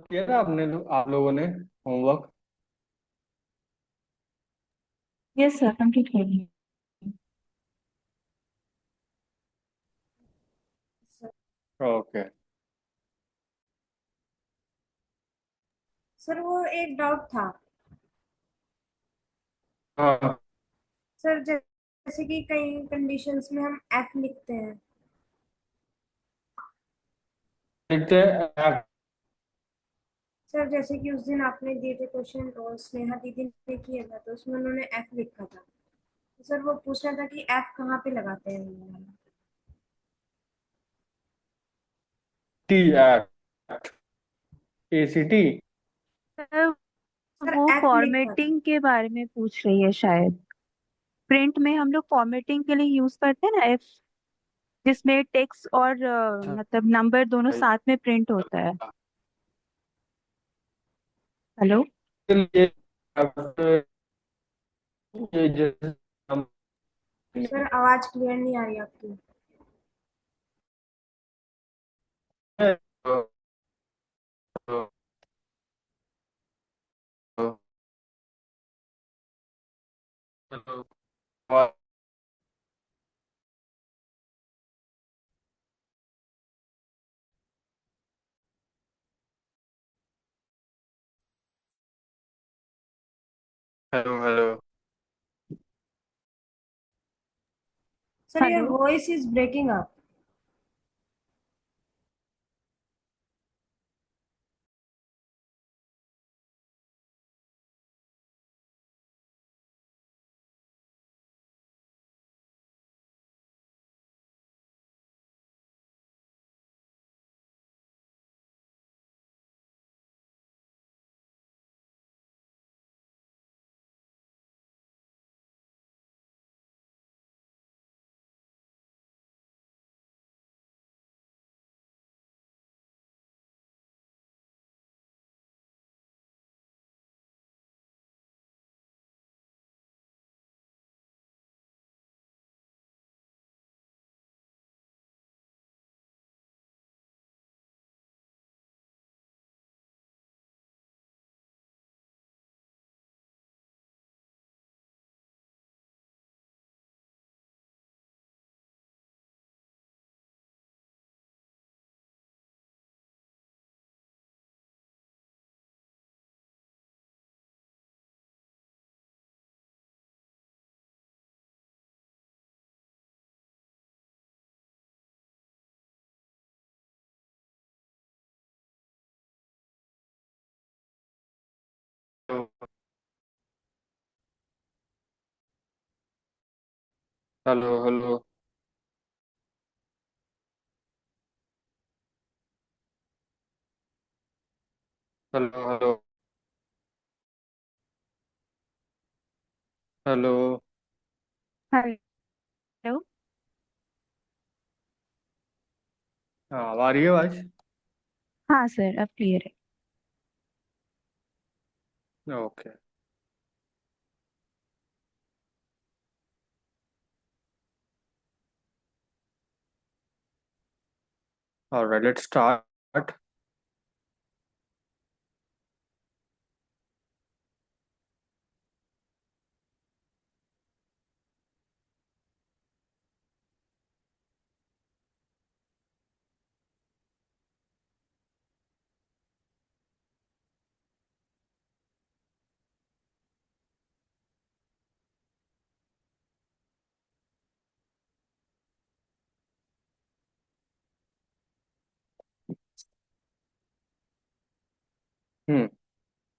किया ना आप लोगों ने होमवर्क? यस सर, कंप्लीट कर ली। Sir okay. सर, वो एक डाउट था। हाँ। सर, जैसे कि कई कंडीशंस में हम एफ लिखते हैं। देखते हैं। सर, जैसे कि उस दिन आपने दिए थे क्वेश्चन और स्नेहा दीदी ने किया था, तो उसमें उन्होंने एफ लिखा था। तो सर, वो पूछना था कि एफ कहाँ पे लगाते हैं हम लोग? T act, ACT। Sir, sir, वो एफ लिखा था। फॉर्मेटिंग के बारे में पूछ रही है शायद। प्रिंट में हम लोग फॉर्मेटिंग के लिए यूज करते हैं ना एफ, जिसमें टेक्स्ट और मतलब नंबर दोनों साथ में प्रिंट होता है। हेलो। ये ये जैसे हम सर, आवाज क्लियर नहीं आ रही आपकी। Hello hello. Sir, your hello. Voice is breaking up. Hello hello hello hello hello. Hello. हाँ, अब आ रही है आवाज? हाँ सर, अब क्लियर है। ओके। Alright, let's start.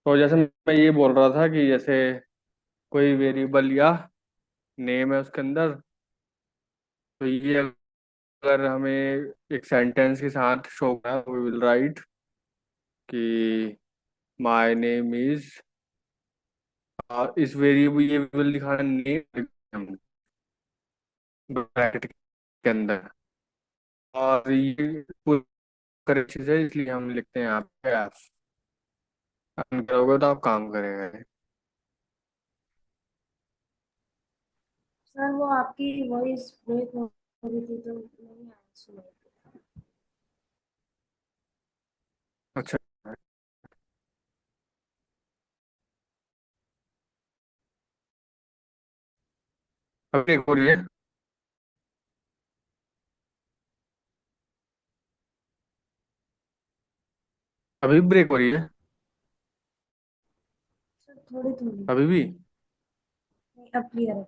तो जैसे मैं ये बोल रहा था कि जैसे कोई वेरिएबल या नेम है उसके अंदर, तो ये अगर हमें एक सेंटेंस के साथ शो करना है, वी विल राइट कि माय नेम इज, इस वेरिएबल ये विल दिखाना नेम ब्रैकेट के अंदर। और ये पूरी करेक्ट चीज़ है, इसलिए हम लिखते हैं यहाँ पे एफ। हम करोगे तो आप काम करेंगे। सर, वो आपकी वॉइस ब्रेक हो रही थी तो नहीं आया सुना। अच्छा। अभी एक हो रही है। अभी ब्रेक हो रही है। सर थोड़ी थोड़ी। अभी भी। नहीं, अब क्लियर है।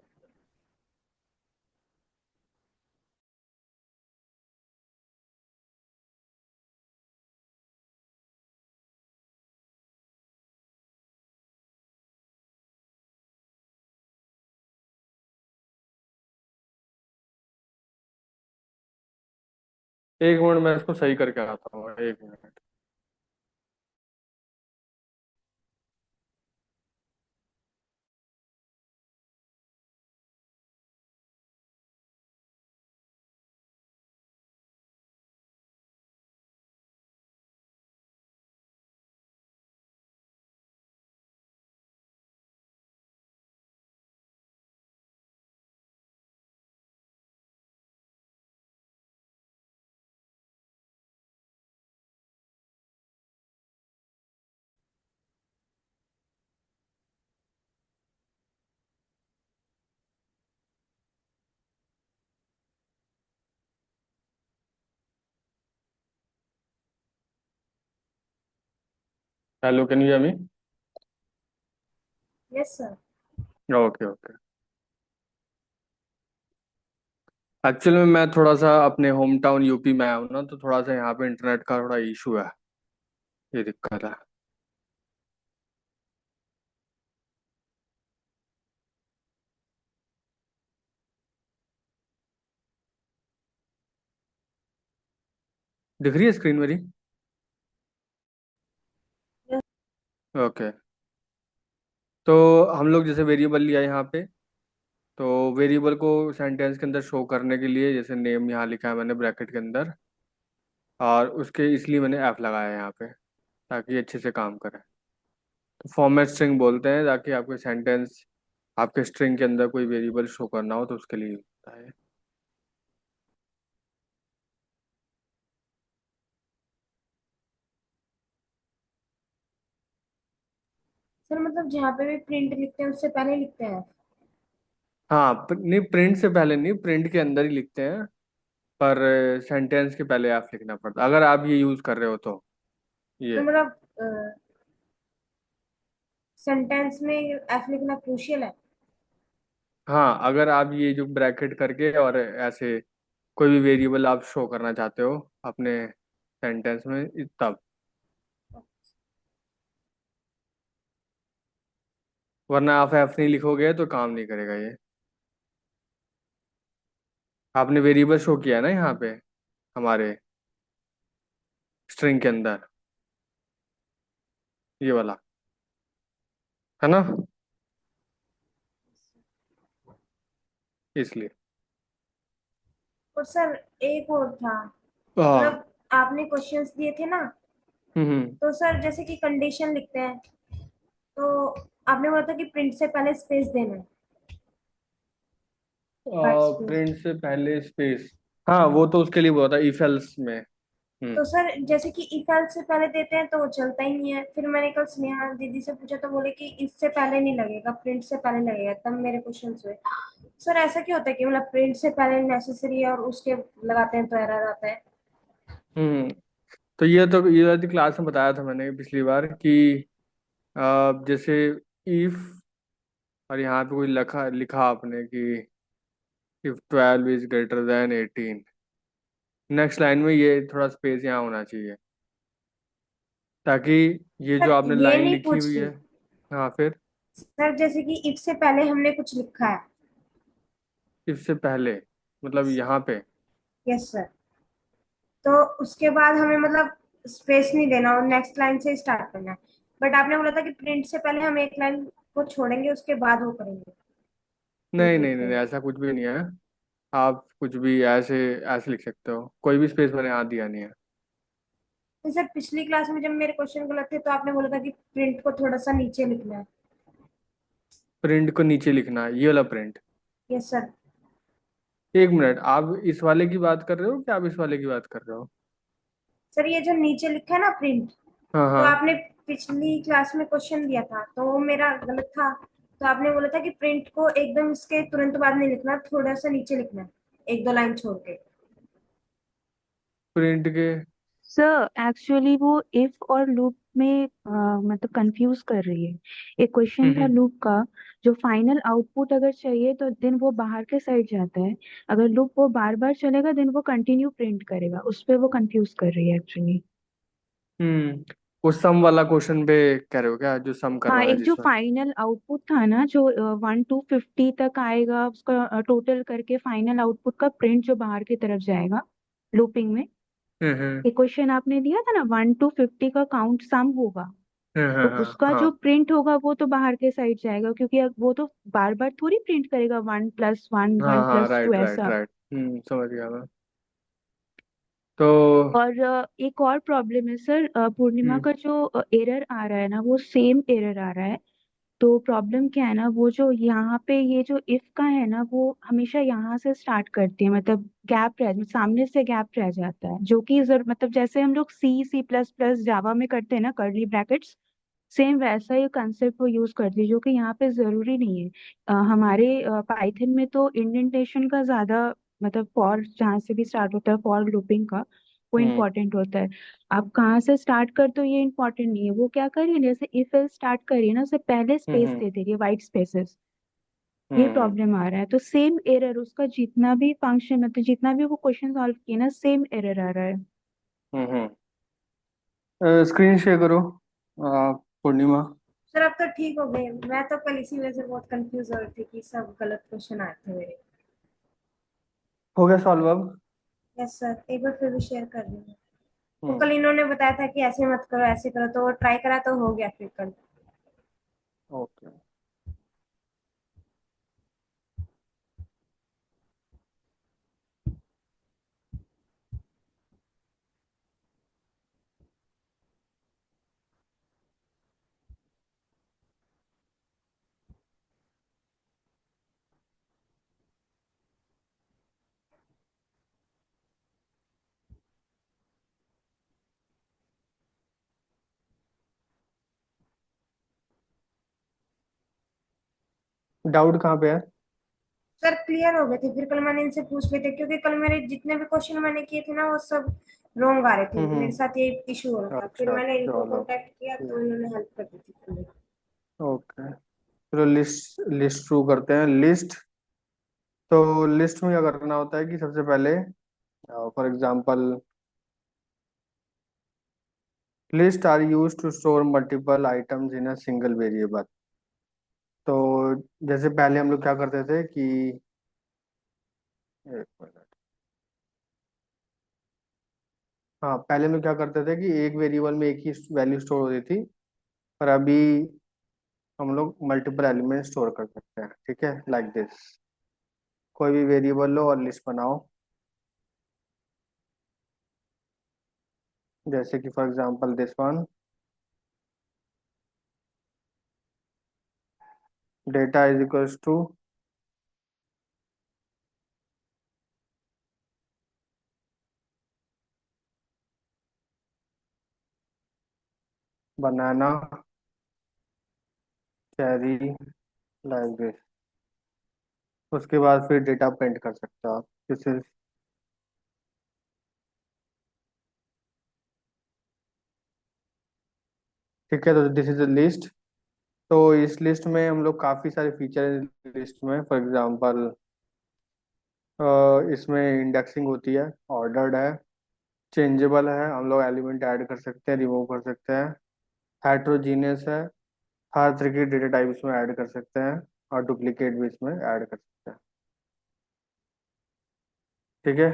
एक मिनट, मैं इसको सही करके आता हूँ, एक minute. Hello, can you hear me? Yes sir. Okay okay. Actually में मैं थोड़ा सा अपने होम टाउन यूपी में आया हूँ ना, तो थोड़ा सा यहाँ पे इंटरनेट का थोड़ा इशू है। ये दिक्कत है। दिख रही है स्क्रीन मेरी? ओके। तो हम लोग जैसे वेरिएबल लिया यहाँ पे, तो वेरिएबल को सेंटेंस के अंदर शो करने के लिए जैसे नेम यहाँ लिखा है मैंने ब्रैकेट के अंदर, और उसके इसलिए मैंने एफ लगाया है यहाँ पे, ताकि अच्छे से काम करे। तो फॉर्मेट स्ट्रिंग बोलते हैं, ताकि आपके सेंटेंस, आपके स्ट्रिंग के अंदर कोई वेरिएबल शो करना हो तो उसके लिए होता है। सर मतलब जहाँ पे भी प्रिंट लिखते हैं उससे पहले लिखते हैं। हाँ, नहीं, प्रिंट से पहले नहीं, प्रिंट के अंदर ही लिखते हैं। पर सेंटेंस के पहले आप लिखना पड़ता, अगर आप ये यूज कर रहे हो तो। तो ये। मतलब सेंटेंस में एफ लिखना क्रूशियल है। हाँ, अगर आप ये जो ब्रैकेट करके और ऐसे कोई भी वेरिएबल आप शो करना चाहते हो अपने सेंटेंस में, तब। वरना आप एफ नहीं लिखोगे तो काम नहीं करेगा ये। आपने वेरिएबल शो किया है ना यहाँ पे, हमारे स्ट्रिंग के अंदर, ये वाला, है ना? इसलिए। और सर एक और था, हाँ। मतलब आपने क्वेश्चंस दिए थे ना, हम्म। तो सर जैसे कि कंडीशन लिखते हैं, तो आपने बोला था कि प्रिंट से पहले स्पेस देना है। Cut space. प्रिंट से पहले स्पेस। हाँ, वो तो उसके लिए हुआ था इफ एल्स में। तो सर जैसे कि इफ एल्स से पहले देते हैं तो वो चलता ही नहीं है। फिर मैंने कल स्नेहा दीदी से पूछा तो बोले कि इससे पहले नहीं लगेगा, प्रिंट से पहले लगेगा। तब मेरे क्वेश्चन हुए, सर ऐसा क्यों होता है कि मतलब प्रिंट से पहले नेसेसरी है और उसके लगाते हैं तो एरर आता है। हम्म। तो ये वाली क्लास में बताया था मैंने पिछली बार कि जैसे इफ, और यहाँ पे कोई लिखा लिखा आपने कि if 12 is greater than 18, next line में ये थोड़ा स्पेस यहाँ होना चाहिए, ताकि ये जो सर आपने ये लाइन नहीं लिखी पूछ हुई रही। है। हाँ, फिर। सर जैसे कि इफ से पहले हमने कुछ लिखा है। इससे पहले मतलब यहाँ पे। Yes sir. तो उसके बाद हमें मतलब स्पेस नहीं देना और नेक्स्ट लाइन से स्टार्ट करना है। बट आपने बोला था कि प्रिंट से पहले हम एक लाइन को छोड़ेंगे, उसके बाद वो करेंगे, नहीं प्रिंट नहीं नहीं नहीं, लिखेंगे। ऐसा कुछ भी नहीं है। आप कुछ भी ऐसे ऐसे लिख सकते हो, कोई भी स्पेस मैंने यहाँ दिया नहीं है। तो सर पिछली क्लास में जब मेरे क्वेश्चन गलत थे तो आपने बोला था कि प्रिंट को थोड़ा सा नीचे लिखना है। प्रिंट को नीचे लिखना है, ये वाला प्रिंट? Yes sir. एक मिनट, आप इस वाले की बात कर रहे हो कि आप इस वाले की बात कर रहे हो? सर ये जो नीचे लिखा है ना प्रिंट, हाँ तो हाँ। आपने पिछली क्लास में क्वेश्चन दिया था तो वो मेरा गलत था। तो आपने बोला था कि प्रिंट को एकदम इसके तुरंत बाद नहीं लिखना, थोड़ा सा नीचे लिखना है, एक दो लाइन छोड़ के। प्रिंट के। सर एक्चुअली वो इफ और लूप में मतलब कंफ्यूज कर रही है। एक क्वेश्चन था हम्म लूप का, जो फाइनल आउटपुट अगर चाहिए तो देन वो बाहर के साइड जाता है। अगर लूप वो बार बार चलेगा देन वो कंटिन्यू प्रिंट करेगा, उस पे वो कंफ्यूज कर रही है एक्चुअली। हम्म। वो सम वाला क्वेश्चन पे कह रहे हो क्या, जो सम कर हाँ, रहा है एक जो जिसमें? फाइनल आउटपुट था ना, जो 1 to 50 तक आएगा, उसका टोटल करके फाइनल आउटपुट का प्रिंट जो बाहर की तरफ जाएगा लूपिंग में। हम्म। एक क्वेश्चन आपने दिया था ना, 1 to 50 का काउंट सम होगा, तो उसका जो हाँ। प्रिंट होगा वो तो बाहर के साइड जाएगा, क्योंकि अब वो तो बार बार थोड़ी प्रिंट करेगा 1+1 वन हाँ हाँ, प्लस टू राइट राइट ऐसा। राइट, समझ गया मैं। तो और एक और प्रॉब्लम है सर, पूर्णिमा हम्म का जो एरर आ रहा है ना, वो सेम एरर आ रहा है। तो प्रॉब्लम क्या है ना, वो जो यहाँ पे ये जो इफ का है ना, वो हमेशा यहाँ से स्टार्ट करती है, मतलब गैप रह सामने से गैप रह जाता है, जो कि मतलब जैसे हम लोग C++ जावा में करते हैं ना, कर्ली ब्रैकेट्स, सेम वैसा ही कंसेप्ट वो यूज करती है, जो कि यहाँ पे जरूरी नहीं है। हमारे पाइथन में तो इंडेंटेशन का ज्यादा, मतलब फॉर जहाँ से भी स्टार्ट होता है फॉर लूपिंग का, वो हम्म इम्पोर्टेंट होता है। आप कहाँ से स्टार्ट करते हो ये इम्पोर्टेंट नहीं है। वो क्या करिए, जैसे इफ एल्स स्टार्ट करिए ना, उससे पहले स्पेस हम्म दे दे रही है, वाइट स्पेसेस। ये हम्म प्रॉब्लम आ रहा है, तो सेम एरर उसका जितना भी फंक्शन, मतलब जितना भी वो क्वेश्चन सॉल्व किए ना, सेम एरर आ रहा है। हम्म। स्क्रीन शेयर करो, पूर्णिमा। सर अब तो ठीक हो गए, मैं तो कल इसी वजह से बहुत कंफ्यूज हो रही थी कि सब गलत क्वेश्चन आए थे मेरे। हो गया सॉल्व अब? यस सर, एक बार फिर भी शेयर कर दूंगा। वो हम्म। कल इन्होंने बताया था कि ऐसे मत करो ऐसे करो, तो वो ट्राई करा तो हो गया फिर कल। ओके। डाउट कहाँ पे है? सर क्लियर हो गए थे, फिर कल मैंने इनसे पूछ लिए थे, क्योंकि कल मेरे जितने भी क्वेश्चन मैंने किए थे ना, वो सब रॉन्ग आ रहे थे, मेरे हम्म। साथ ये इशू हो रहा था, फिर अच्छा मैंने इनको चलो। कांटेक्ट किया ठीक। तो इन्होंने हेल्प कर दी थी पूरी। ओके, चलो लिस्ट लिस्ट शुरू करते हैं। लिस्ट, तो लिस्ट में क्या करना होता है कि सबसे पहले, for example, list are use to store multiple items in a single variable. तो जैसे पहले हम लोग क्या करते थे कि, एक मिनट, हाँ, पहले हम लोग क्या करते थे कि एक वेरिएबल में एक ही वैल्यू स्टोर होती थी, पर अभी हम लोग मल्टीपल एलिमेंट स्टोर कर सकते हैं। ठीक है, लाइक दिस। कोई भी वेरिएबल लो और लिस्ट बनाओ। जैसे कि for example this one, data is equals to banana, cherry, like this. उसके बाद फिर डेटा प्रिंट कर सकते हो आप। दिस इज, ठीक है, तो दिस इज अ लिस्ट। तो इस लिस्ट में हम लोग काफ़ी सारे फीचर, लिस्ट में फॉर एग्जांपल इसमें इंडेक्सिंग होती है, ऑर्डर्ड है, चेंजेबल है, हम लोग एलिमेंट ऐड कर सकते हैं, रिमूव कर सकते हैं, हेट्रोजीनियस है, हर तरह की डेटा टाइप इसमें ऐड कर सकते हैं, और डुप्लीकेट भी इसमें ऐड कर सकते हैं। ठीक है,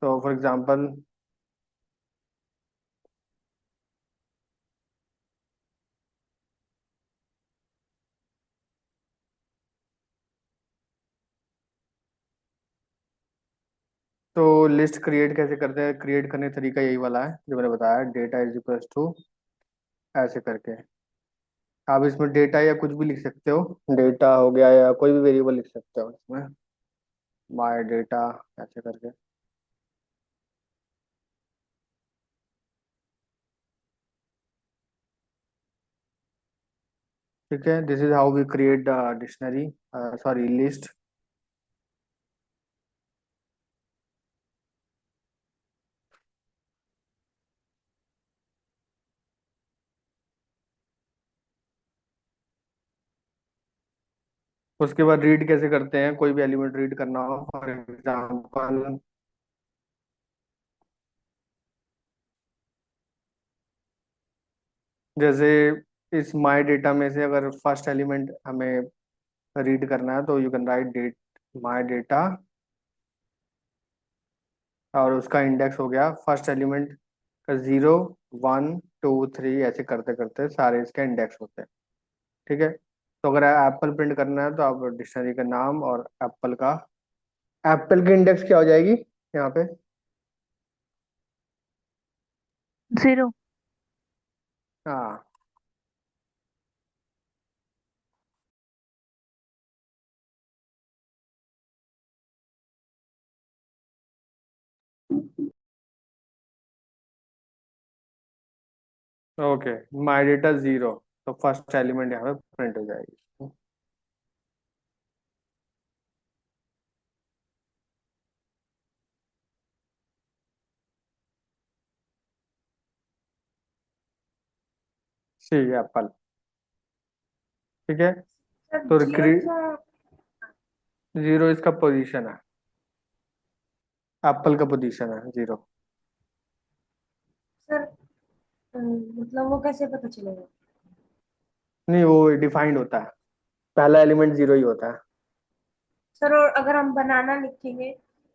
तो फॉर एग्जांपल, तो लिस्ट क्रिएट कैसे करते हैं? क्रिएट करने का तरीका यही वाला है जो मैंने बताया, डेटा इज इक्वल्स टू, ऐसे करके। आप इसमें डेटा या कुछ भी लिख सकते हो, डेटा हो गया या कोई भी वेरिएबल लिख सकते हो इसमें, माय डेटा, ऐसे करके। ठीक है, this is how we create the dictionary, sorry list. उसके बाद रीड कैसे करते हैं, कोई भी एलिमेंट रीड करना हो, फॉर एग्जाम्पल जैसे इस माई डेटा में से अगर फर्स्ट एलिमेंट हमें रीड करना है तो you can write date my data, और उसका इंडेक्स हो गया फर्स्ट एलिमेंट का 0 1 2 3, ऐसे करते करते सारे इसके इंडेक्स होते हैं। ठीक है, तो अगर एप्पल प्रिंट करना है तो आप डिक्शनरी का नाम और एप्पल का, एप्पल की इंडेक्स क्या हो जाएगी यहाँ पे? 0। हाँ, ओके, माई डेटा 0, तो फर्स्ट एलिमेंट यहाँ पे प्रिंट हो जाएगी। ठीक है, एप्पल। ठीक है, सर तो जीरो क्यों? 0 इसका पोजीशन है, एप्पल का पोजीशन है 0। सर मतलब वो कैसे पता चलेगा? नहीं, वो डिफाइंड होता है, पहला एलिमेंट 0 ही होता है। सर और अगर हम बनाना लिखेंगे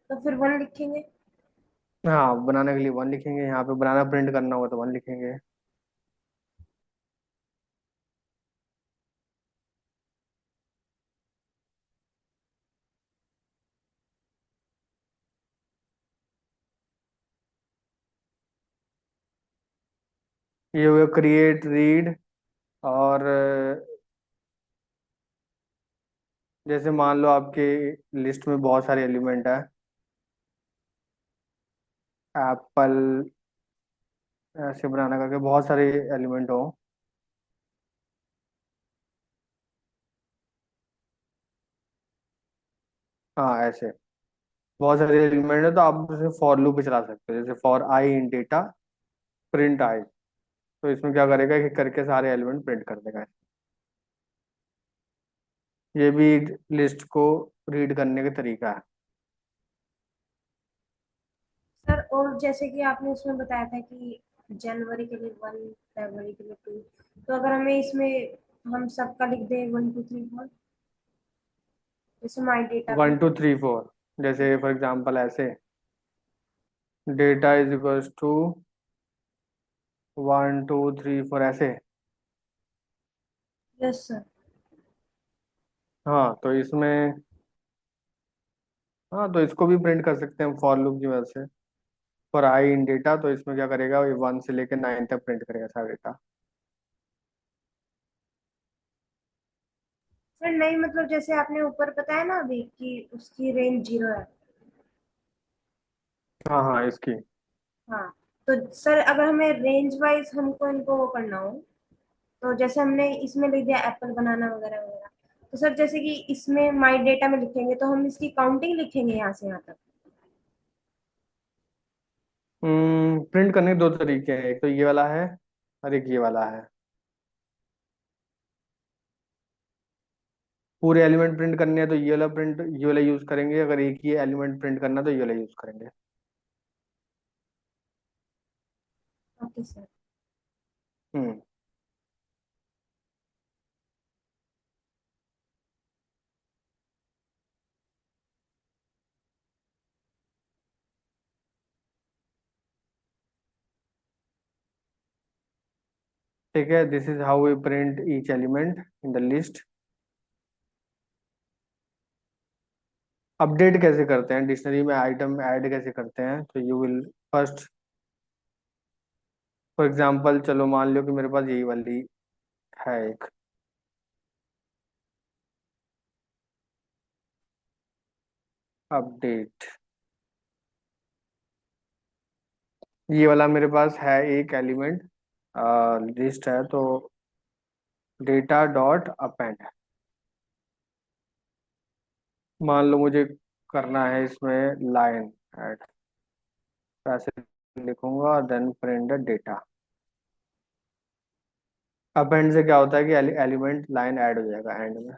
तो फिर वन लिखेंगे? हाँ, बनाने के लिए 1 लिखेंगे, यहाँ पे बनाना प्रिंट करना होगा तो 1 लिखेंगे। ये हुआ क्रिएट, रीड, और जैसे मान लो आपके लिस्ट में बहुत सारे एलिमेंट है, एप्पल ऐसे बनाना करके बहुत सारे एलिमेंट हो। हाँ, ऐसे बहुत सारे एलिमेंट है तो आप उसे फॉर लूप पे चला सकते हो, जैसे for I in data print I, तो इसमें क्या करेगा कि करके सारे एलिमेंट प्रिंट कर देगा। ये भी लिस्ट को रीड करने का तरीका है। सर और जैसे कि आपने उसमें बताया था कि जनवरी के लिए वन, फरवरी के लिए टू, तो अगर हमें इसमें हम सबका लिख दें 1 2 3 4, जैसे माई डेटा पे। 1 2 3 4, जैसे फॉर एग्जांपल ऐसे डेटा इज इक्वल्स टू 1 2 3 4 ऐसे। Yes sir. हाँ, तो इसमें, हाँ तो इसको भी प्रिंट कर सकते हैं फॉर लूप की मदद से। फॉर आई इन डेटा, तो इसमें क्या करेगा, ये 1 से लेकर 9 तक प्रिंट करेगा सारा डेटा। सर नहीं, मतलब जैसे आपने ऊपर बताया ना अभी कि उसकी रेंज 0 है। हाँ हाँ, इसकी, हाँ, तो सर अगर हमें रेंज वाइज हमको इनको वो करना हो, तो जैसे हमने इसमें लिख दिया एप्पल बनाना वगैरह वगैरह, तो सर जैसे कि इसमें माई डेटा में लिखेंगे तो हम इसकी काउंटिंग लिखेंगे यहाँ से यहाँ तक? प्रिंट करने के दो तरीके हैं, एक तो ये वाला है और एक ये वाला है। पूरे एलिमेंट प्रिंट करने हैं तो ये वाला प्रिंट, ये वाला यूज करेंगे, अगर एक ही एलिमेंट प्रिंट करना है तो ये वाला यूज करेंगे। Okay sir. हम्म ठीक है, this is how we print each element in the list. Update कैसे करते हैं डिक्शनरी में, आइटम ऐड कैसे करते हैं, तो you will first, for example चलो मान लो कि मेरे पास यही वाली है एक अपडेट, ये वाला मेरे पास है एक एलिमेंट लिस्ट है, तो डेटा डॉट अपेंड। मान लो मुझे करना है इसमें लाइन ऐड, ऐसे लिखूंगा then print the data. Append से क्या होता है कि एलिमेंट लाइन ऐड हो जाएगा एंड में।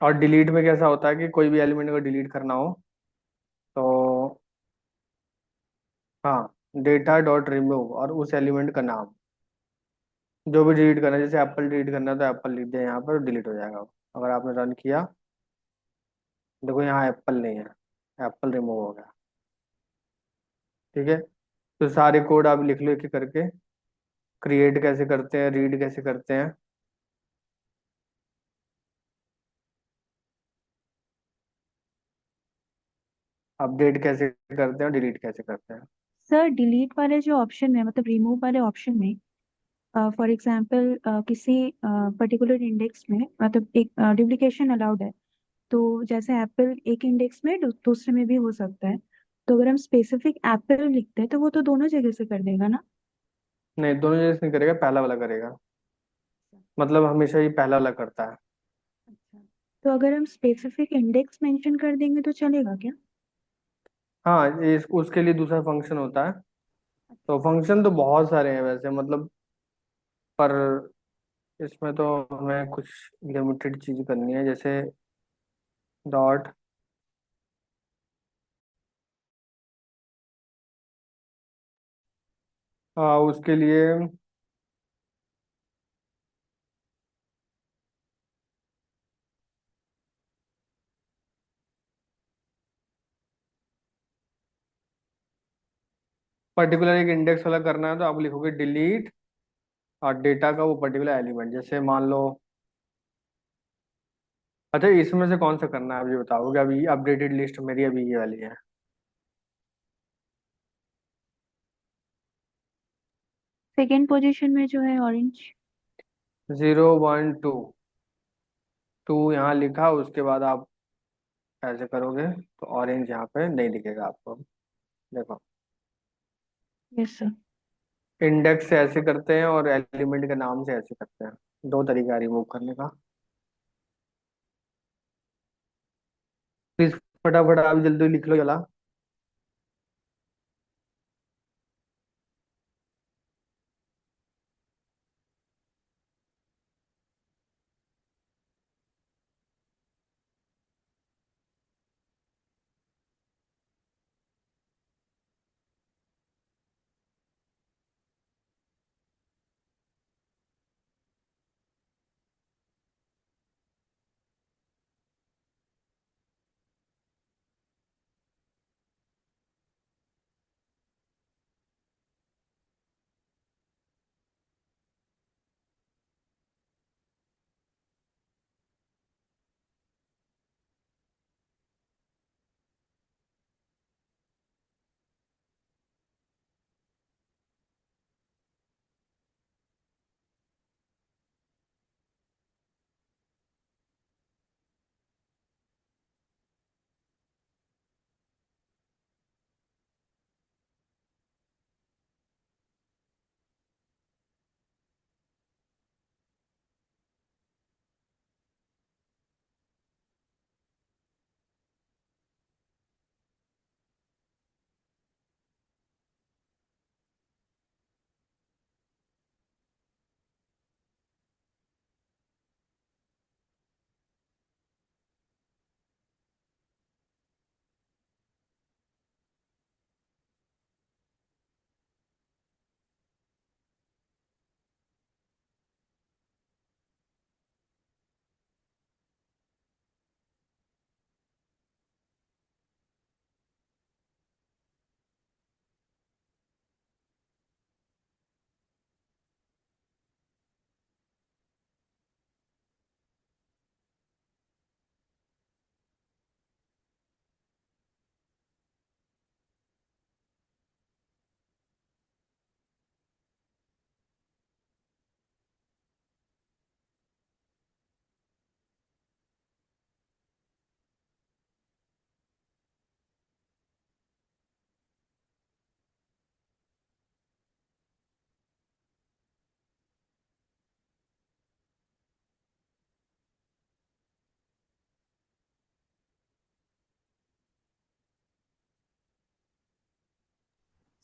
और डिलीट में कैसा होता है कि कोई भी एलिमेंट को डिलीट करना हो तो, हाँ, डेटा डॉट रिमूव और उस एलिमेंट का नाम, जो भी डिलीट करना है, जैसे एप्पल डिलीट करना है तो एप्पल लिख दिया यहाँ पर, डिलीट हो जाएगा वो। अगर आपने रन किया, देखो यहाँ एप्पल नहीं है, एप्पल रिमूव हो गया। ठीक है, तो सारे कोड आप लिख लो एक एक करके। क्रिएट कैसे करते हैं, रीड कैसे करते हैं, अपडेट कैसे करते हैं, डिलीट कैसे करते हैं। सर डिलीट वाले जो ऑप्शन में, मतलब रिमूव वाले ऑप्शन में, फॉर एग्जांपल किसी पर्टिकुलर इंडेक्स में मतलब एक डुप्लीकेशन अलाउड है, तो जैसे एप्पल एक इंडेक्स में दूसरे में भी हो सकता है। तो अगर हम स्पेसिफिक एप्पल लिखते हैं तो वो तो दोनों जगह से कर देगा ना। नहीं, दोनों जैसे नहीं करेगा, पहला वाला करेगा। मतलब हमेशा ही पहला वाला करता है। अच्छा, तो अगर हम स्पेसिफिक इंडेक्स मेंशन कर देंगे तो चलेगा क्या? हाँ, इस उसके लिए दूसरा फंक्शन होता है। अच्छा। तो फंक्शन तो बहुत सारे हैं वैसे, मतलब, पर इसमें तो हमें कुछ लिमिटेड चीज करनी है, जैसे डॉट, हाँ, उसके लिए पर्टिकुलर एक इंडेक्स वाला करना है तो आप लिखोगे डिलीट और डेटा का वो पर्टिकुलर एलिमेंट, जैसे मान लो। अच्छा, इसमें से कौन सा करना है आप ये बताओगे, अभी अपडेटेड लिस्ट मेरी अभी ये वाली है। सेकेंड पोजीशन में जो है ऑरेंज। 0 1 2, 2 यहाँ लिखा, उसके बाद आप ऐसे करोगे तो ऑरेंज यहाँ पे नहीं दिखेगा आपको। देखो, यस सर। इंडेक्स से ऐसे करते हैं और एलिमेंट के नाम से ऐसे करते हैं। दो तरीका है रिमूव करने का। प्लीज फटाफट आप जल्दी लिख लो जला।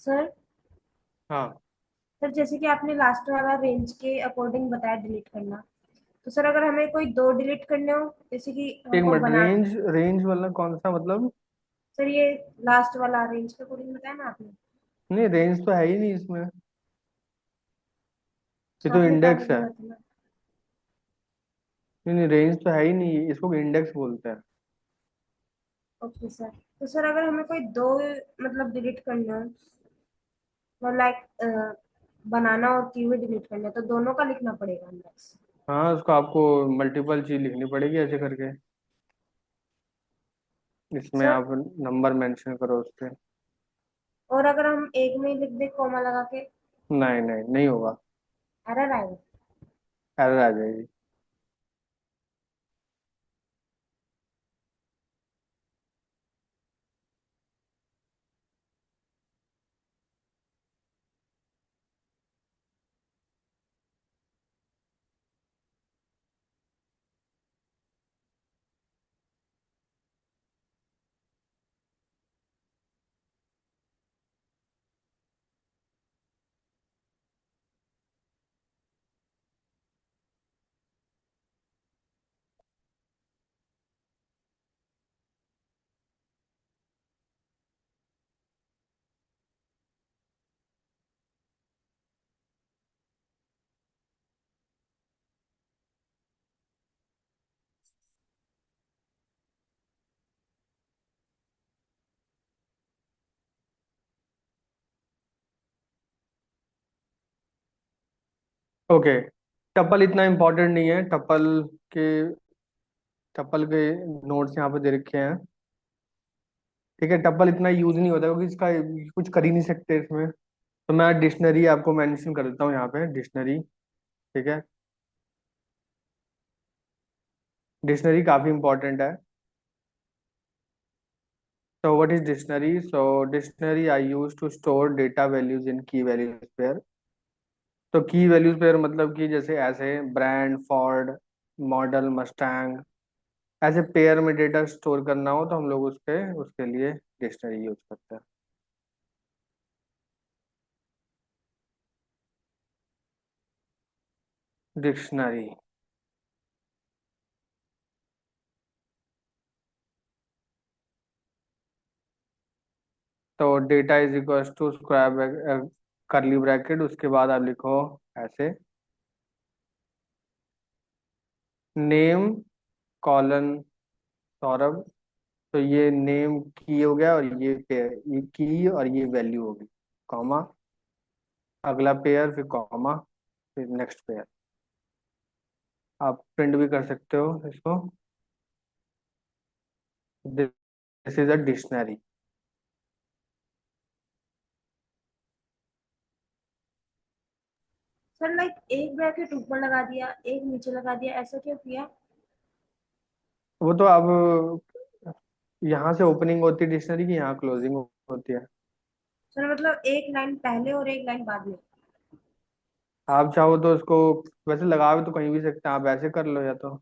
सर हाँ, सर जैसे कि आपने लास्ट वाला रेंज के अकॉर्डिंग बताया डिलीट करना, तो सर अगर हमें कोई दो डिलीट करने हो, जैसे कि एक हमको मिनट, बना। रेंज रेंज वाला कौन सा मतलब? सर ये लास्ट वाला रेंज के अकॉर्डिंग बताया ना आपने। नहीं, रेंज तो है ही नहीं इसमें। ये तो आपने पहले इंडेक्स है। बोला था ना। नहीं नहीं, रेंज तो है ही नहीं, इसको इंडेक्स बोलते हैं। Okay sir. तो सर अगर हमें कोई दो मतलब डिलीट करने हो, मतलब लाइक बनाना और कीवर्ड डिलीट करना है, तो दोनों का लिखना पड़ेगा इंडेक्स। हाँ, उसको आपको मल्टीपल चीज लिखनी पड़ेगी ऐसे करके। इसमें सर आप नंबर मेंशन करो उस पे। और अगर हम एक में ही लिख दे कॉमा लगा के, नहीं नहीं, नहीं होगा। एरर आएगा। एरर आ जाएगी। ओके, टपल इतना इम्पोर्टेंट नहीं है। के टपल के नोट्स यहाँ पे दे रखे हैं। ठीक है, टपल इतना यूज नहीं होता क्योंकि इसका कुछ कर ही नहीं सकते इसमें। तो मैं डिक्शनरी आपको मेंशन कर देता हूँ यहाँ पे, डिक्शनरी। ठीक है, डिक्शनरी काफी इंपॉर्टेंट है। So what is dictionary? So dictionary I use to store data values in key values pair. तो की वैल्यूज पेयर मतलब कि जैसे ऐसे ब्रांड, फोर्ड, मॉडल, मस्टैंग, ऐसे पेयर में डेटा स्टोर करना हो तो हम लोग उसके उसके लिए डिक्शनरी यूज करते हैं। डिक्शनरी। तो data is equal to square curly bracket, उसके बाद आप लिखो ऐसे, नेम कॉलन सौरभ। तो ये नेम की हो गया, और ये पेयर, ये की और ये वैल्यू होगी, कॉमा, अगला पेयर, फिर कॉमा, फिर नेक्स्ट पेयर। आप प्रिंट भी कर सकते हो इसको। This is a dictionary. Sir like एक ब्रैकेट ऊपर लगा दिया, एक नीचे लगा दिया, ऐसा क्यों किया? वो तो अब यहाँ से ओपनिंग होती है डिक्शनरी की, यहाँ क्लोजिंग होती है। सर मतलब एक लाइन पहले और एक लाइन बाद में। आप चाहो तो उसको वैसे लगा भी तो कहीं भी सकते हैं, आप ऐसे कर लो या तो।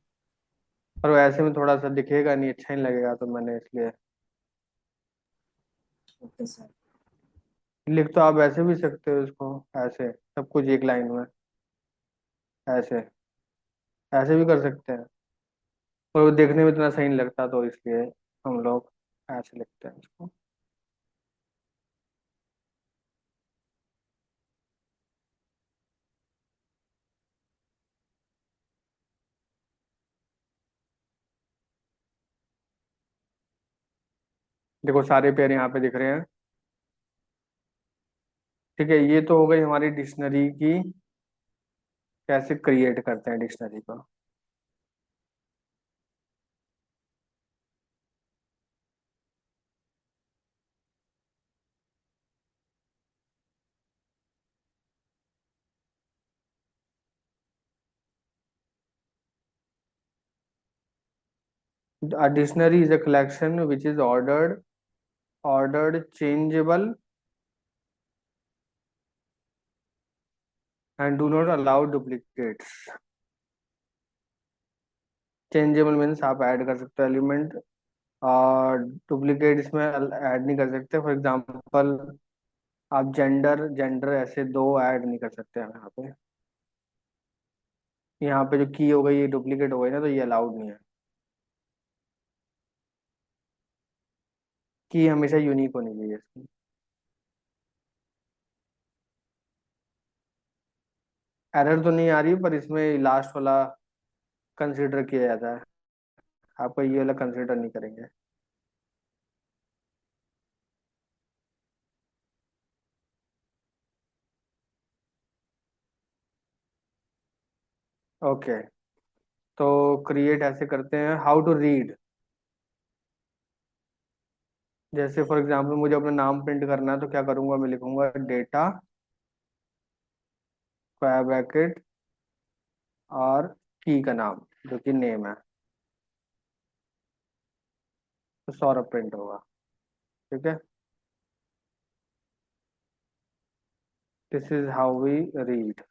पर वो ऐसे में थोड़ा सा दिखेगा नहीं, अच्छा नहीं लगेगा, तो मैंने इसलिए। Okay sir. लिख तो आप ऐसे भी सकते हो इसको, ऐसे सब कुछ एक लाइन में, ऐसे ऐसे भी कर सकते हैं। और वो देखने में इतना सही नहीं लगता, तो इसलिए हम लोग ऐसे लिखते हैं इसको। देखो सारे पेयर यहाँ पे दिख रहे हैं। ठीक है, ये तो हो गई हमारी डिक्शनरी की, कैसे क्रिएट करते हैं डिक्शनरी को। A dictionary is a collection which is ordered, changeable, and do not allow duplicates. Changeable means आप ऐड कर सकते हो एलिमेंट, और डुप्लीकेट इसमें ऐड नहीं कर सकते। फॉर एग्जांपल आप जेंडर जेंडर ऐसे दो ऐड नहीं कर सकते हम यहाँ पे। यहाँ पे जो की हो गई ये डुप्लीकेट हो गई ना, तो ये अलाउड नहीं है। की हमेशा यूनिक होनी चाहिए इसकी। एरर तो नहीं आ रही, पर इसमें लास्ट वाला कंसिडर किया जाता है। आपको ये वाला कंसिडर नहीं करेंगे। ओके, तो क्रिएट ऐसे करते हैं, हाउ टू रीड। जैसे फॉर एग्जांपल मुझे अपना नाम प्रिंट करना है, तो क्या करूंगा, मैं लिखूंगा डेटा स्क्वायर ब्रैकेट और की का नाम जो कि नेम है, तो सौरभ प्रिंट होगा। ठीक है, this is how we read.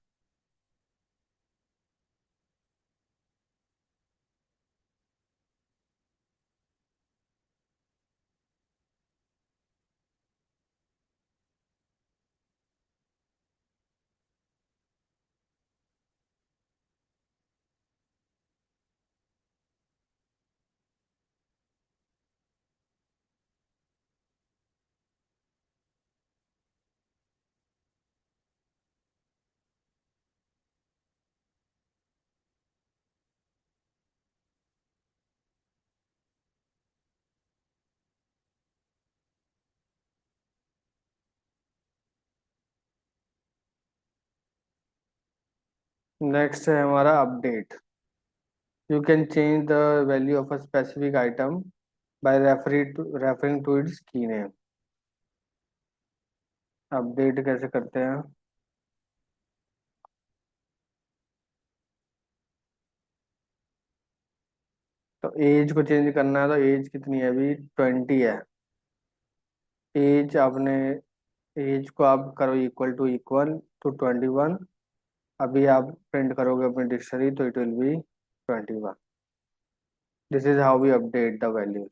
Next है हमारा update. You can change the value of a specific item by referring to its key name. Update कैसे करते हैं? तो एज को चेंज करना है, तो एज कितनी है अभी, 20 है। एज आपने एज को आप करो इक्वल टू 21। अभी आप प्रिंट करोगे अपनी डिक्शनरी, तो it will be 21। This is how we update the values.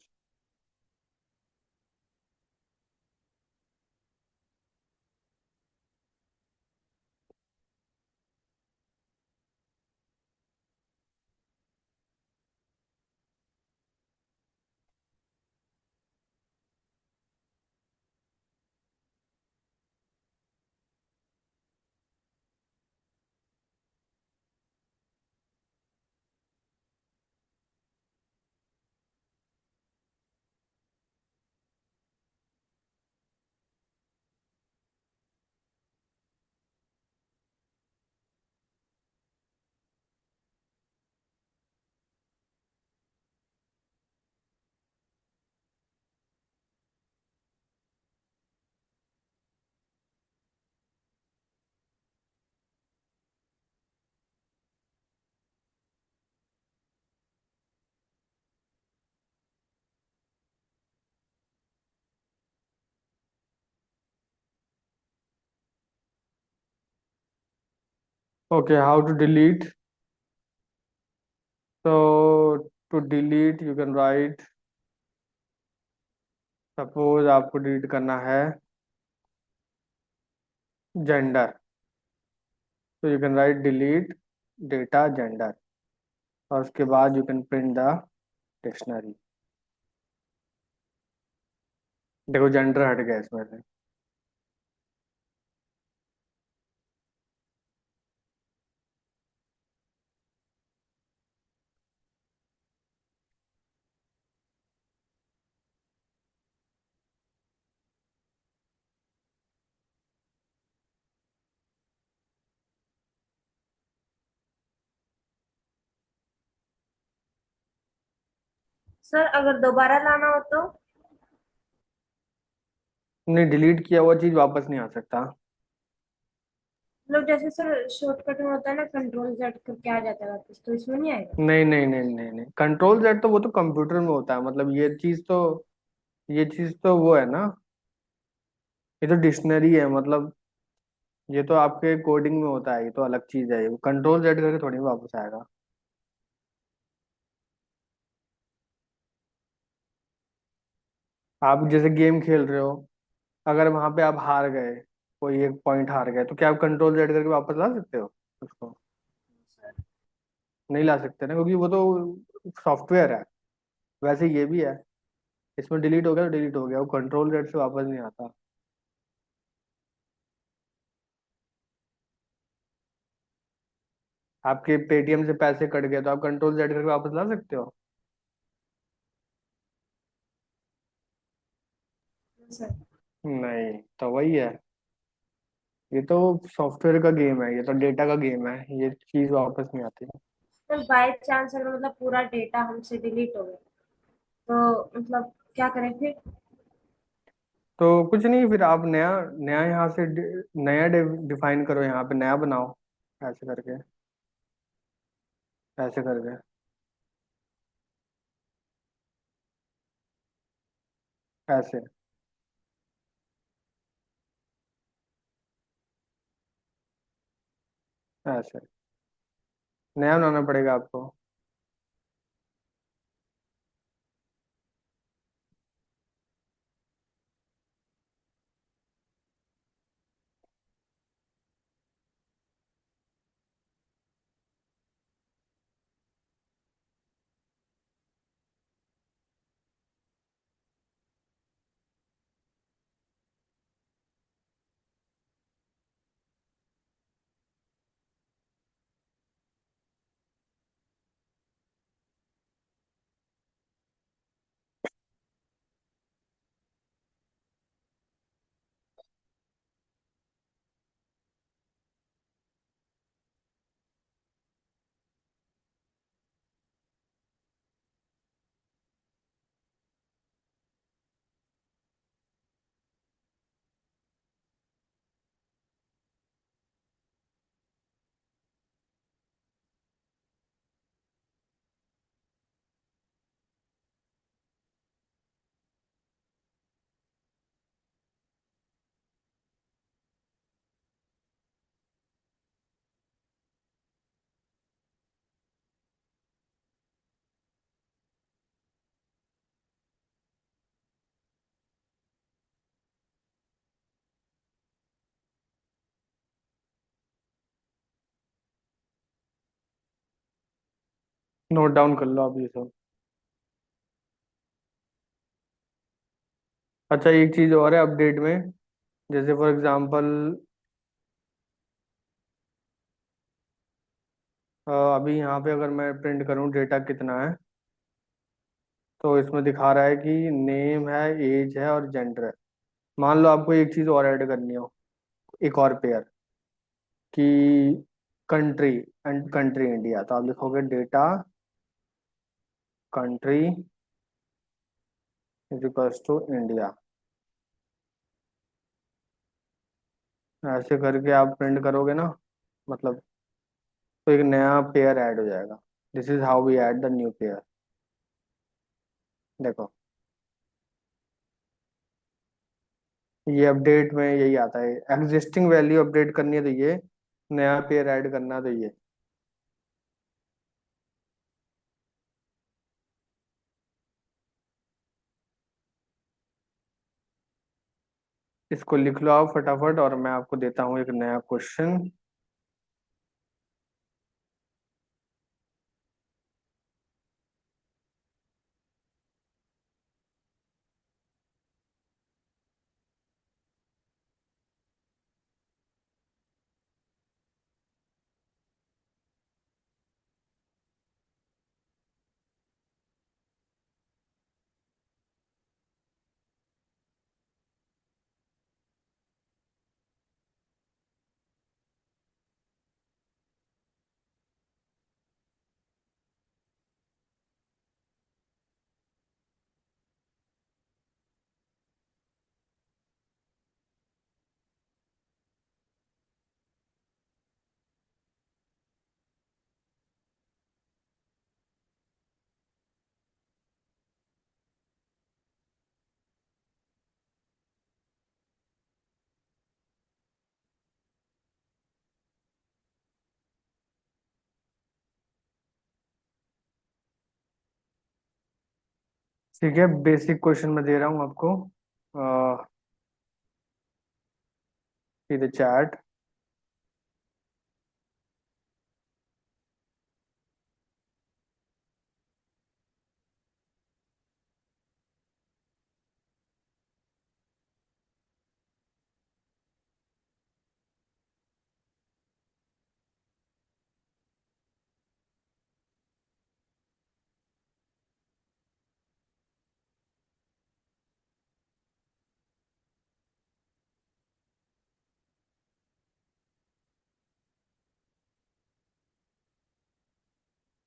Okay, how to delete. तो to delete you can write, suppose आपको डिलीट करना है जेंडर, तो you can write delete data gender, और उसके बाद you can print the dictionary. देखो gender हट गया इसमें से। सर अगर दोबारा लाना हो तो? नहीं, डिलीट किया हुआ चीज वापस नहीं आ सकता। मतलब जैसे सर शॉर्टकट में होता है ना, कंट्रोल जेड करके आ जाता है वापस, तो इसमें नहीं आएगा? नहीं नहीं नहीं नहीं नहीं, कंट्रोल जेड तो वो तो कंप्यूटर में होता है, मतलब ये चीज तो वो है ना, ये तो डिक्शनरी है, मतलब ये तो आपके कोडिंग में होता है, ये तो अलग चीज है, ये कंट्रोल जेड करके थोड़ी वापस आएगा। आप जैसे गेम खेल रहे हो, अगर वहां पे आप हार गए, कोई एक पॉइंट हार गए तो क्या आप कंट्रोल जेड करके वापस ला सकते हो उसको? सर। नहीं ला सकते ना, क्योंकि वो तो सॉफ्टवेयर है। वैसे ये भी है, इसमें डिलीट हो गया तो डिलीट हो गया, वो कंट्रोल जेड से वापस नहीं आता। आपके पेटीएम से पैसे कट गए तो आप कंट्रोल जेड करके वापस ला सकते हो? सर नहीं, तो वही है। ये तो सॉफ्टवेयर का गेम है, ये तो डेटा का गेम है, ये चीज वापस नहीं आती। सर बाय चांस अगर मतलब पूरा डेटा हमसे डिलीट हो गया तो मतलब क्या करें फिर? तो कुछ नहीं, फिर आप नया नया यहाँ से नया डिफाइन करो, यहाँ पे नया बनाओ, ऐसे करके, ऐसे करके, ऐसे, ऐसे नया बनाना पड़ेगा आपको। नोट डाउन कर लो आप ये सब। अच्छा, एक चीज और है अपडेट में, जैसे फॉर एग्जांपल अभी यहाँ पे अगर मैं प्रिंट करूँ डेटा कितना है, तो इसमें दिखा रहा है कि नेम है, एज है और जेंडर है। मान लो आपको एक चीज और ऐड करनी हो, एक और पेयर कि कंट्री, एंड कंट्री इंडिया, तो आप लिखोगे data country is equals to India. ऐसे करके आप प्रिंट करोगे ना, मतलब, तो एक नया पेयर ऐड हो जाएगा। This is how we add the new pair. देखो, ये अपडेट में यही आता है, एग्जिस्टिंग वैल्यू अपडेट करनी है तो ये, नया पेयर ऐड करना है तो ये। इसको लिख लो आप फटाफट, और मैं आपको देता हूँ एक नया क्वेश्चन। ठीक है, बेसिक क्वेश्चन मैं दे रहा हूँ आपको। see the chat.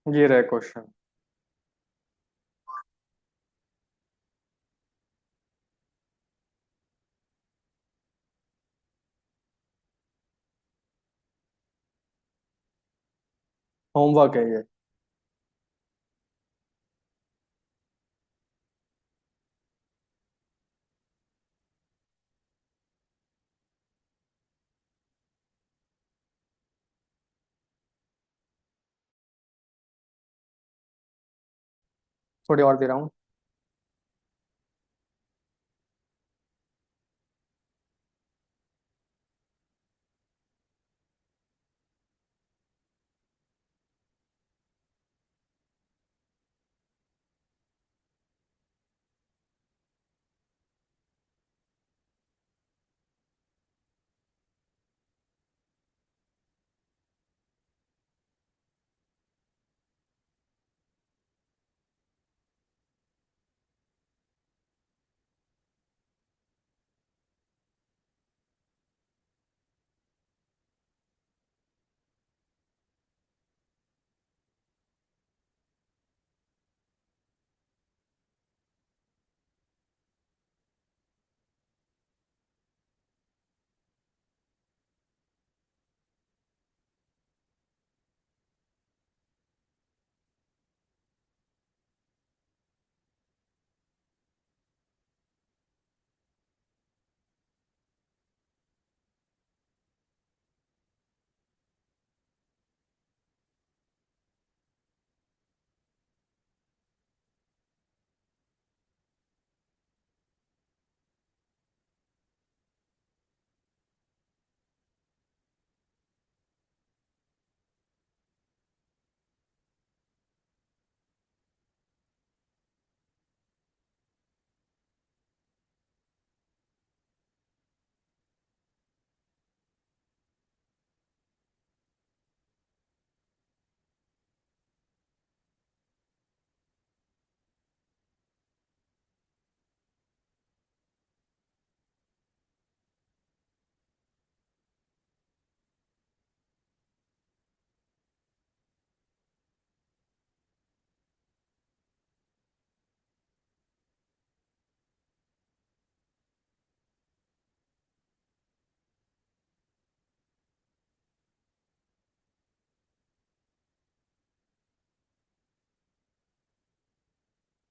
ये रहे क्वेश्चन। होमवर्क है ये। थोड़ी और दे रहा हूँ।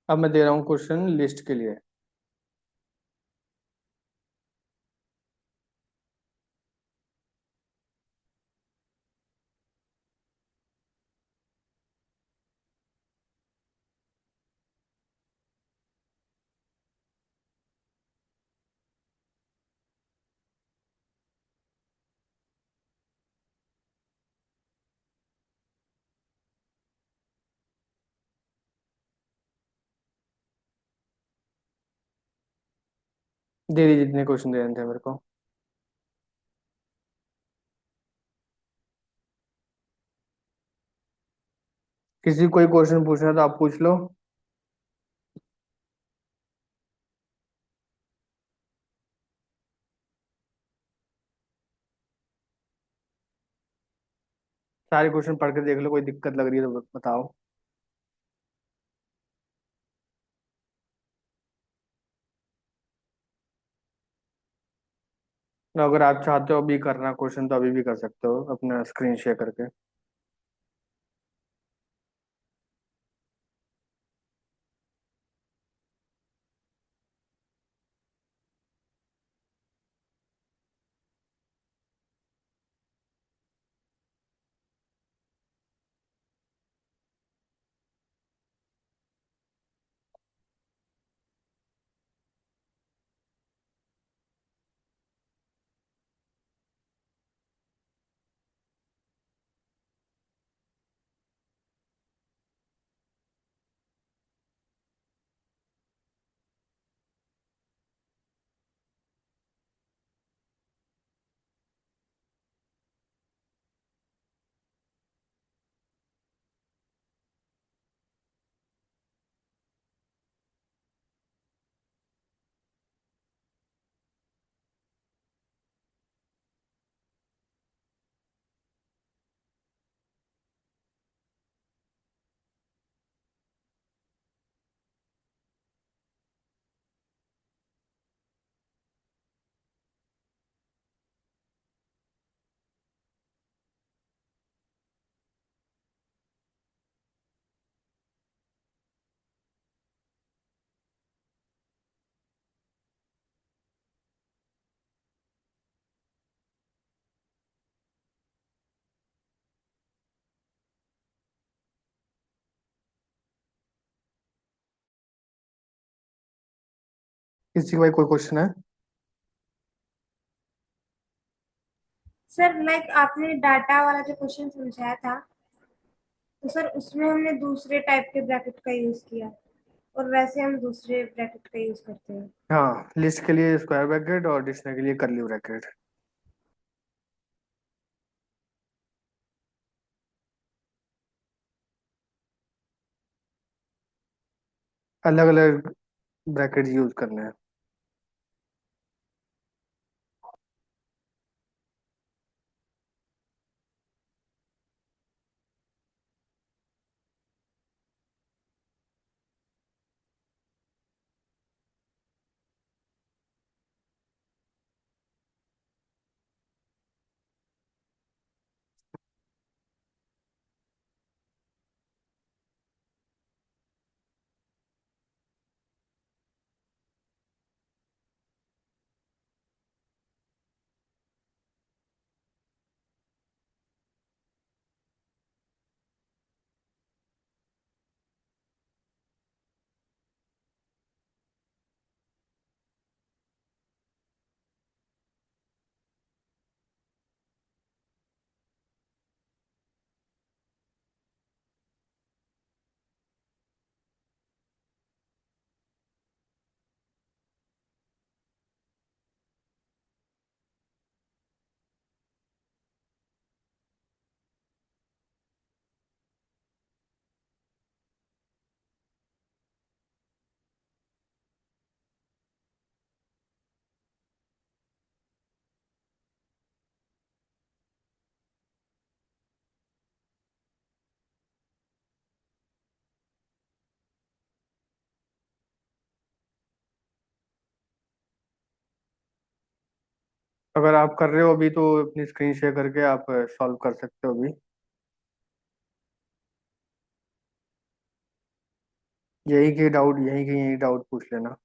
अब मैं दे रहा हूँ क्वेश्चन लिस्ट के लिए। दे दीजिए जितने क्वेश्चन देने थे मेरे को। किसी कोई क्वेश्चन पूछना है तो आप पूछ लो। सारे क्वेश्चन पढ़ के देख लो, कोई दिक्कत लग रही है तो बताओ। अगर आप चाहते हो अभी करना क्वेश्चन तो अभी भी कर सकते हो अपना स्क्रीन शेयर करके। किसी का भाई कोई क्वेश्चन है? सर लाइक आपने डाटा वाला जो क्वेश्चन समझाया था, तो सर उसमें हमने दूसरे टाइप के ब्रैकेट का यूज किया, और वैसे हम दूसरे ब्रैकेट का यूज करते हैं। हाँ, लिस्ट के लिए स्क्वायर ब्रैकेट और डिक्शनरी के लिए कर्ली ब्रैकेट। अलग अलग ब्रैकेट यूज करने हैं। अगर आप कर रहे हो अभी तो अपनी स्क्रीन शेयर करके आप सॉल्व कर सकते हो अभी। यही डाउट पूछ लेना।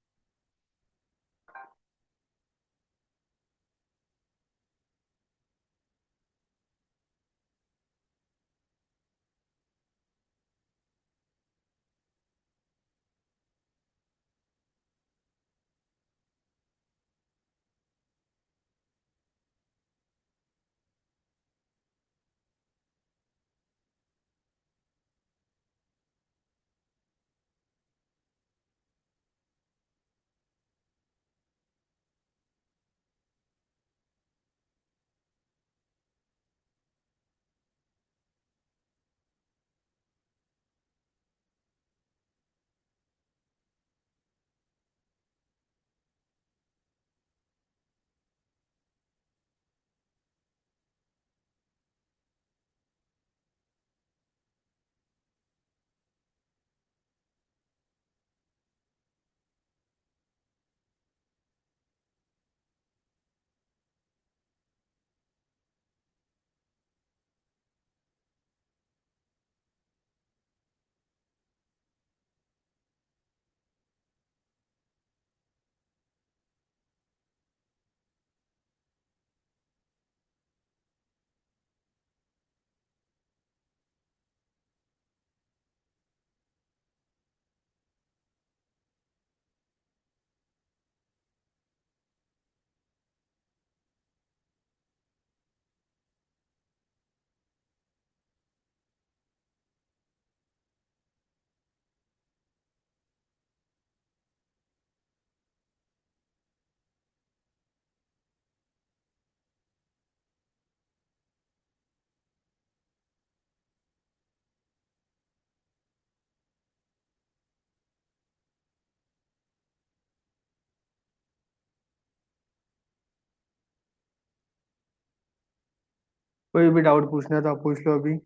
कोई भी डाउट पूछना है तो आप पूछ लो अभी।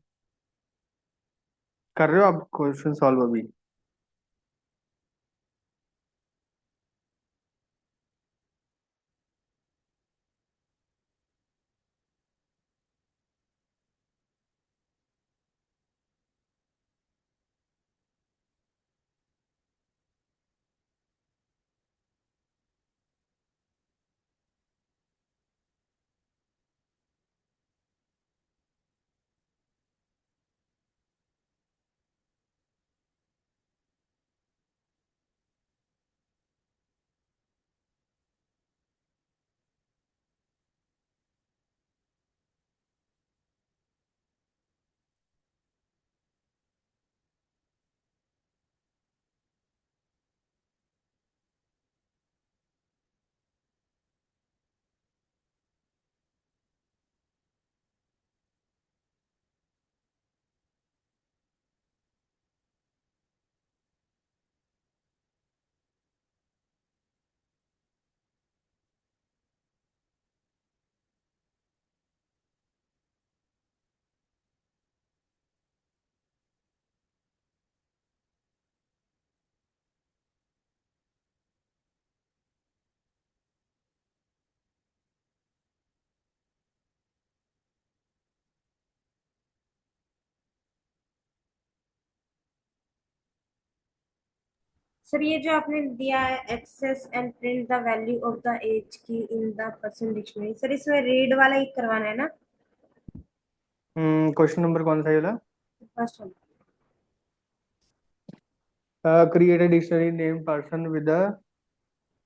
कर रहे हो आप क्वेश्चन सॉल्व अभी? सर ये जो आपने दिया है, access and print the value of the age key in the person dictionary, sir इसमें रीड वाला ही करवाना है ना? क्वेश्चन नंबर कौन सा ये वाला? First one. Create a dictionary name person with the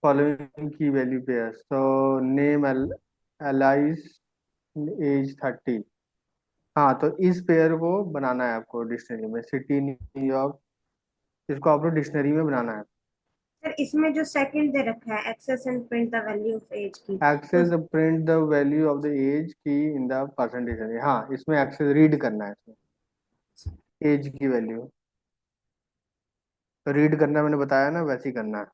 following की वैल्यू पेयर्स। तो नेम एलाइस, एज 30। हाँ, तो इस पेयर को बनाना है आपको डिक्शनरी में, सिटी न्यूयॉर्क, इसको आपको डिक्शनरी में बनाना है। सर इसमें जो सेकंड दे रखा है, access and print the value of age key, तो access the print the value of the age key in the percentage. हाँ, इसमें एक्सेस रीड करना है, इसमें एज की वैल्यू तो रीड करना, मैंने बताया ना, वैसे ही करना है।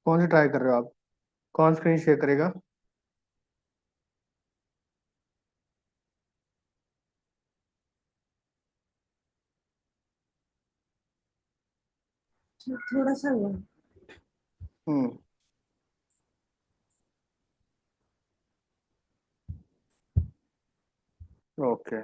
कौन सी ट्राई कर रहे हो आप? कौन स्क्रीन शेयर करेगा? थोड़ा सा हुआ। हम्म। ओके।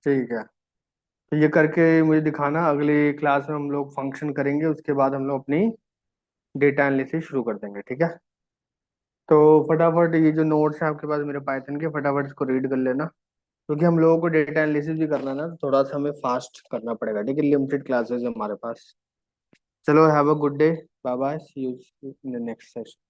ठीक है, तो ये करके मुझे दिखाना। अगली क्लास में हम लोग फंक्शन करेंगे, उसके बाद हम लोग अपनी डेटा एनालिसिस शुरू कर देंगे, ठीक है? तो फटाफट ये जो नोट्स हैं आपके पास मेरे पाइथन के, फटाफट इसको रीड कर लेना, क्योंकि हम लोगों को डेटा एनालिसिस भी करना है ना, तो थोड़ा सा हमें फास्ट करना पड़ेगा, ठीक है? लिमिटेड क्लासेस है हमारे पास। चलो, have a good day, bye bye, see you in the next session.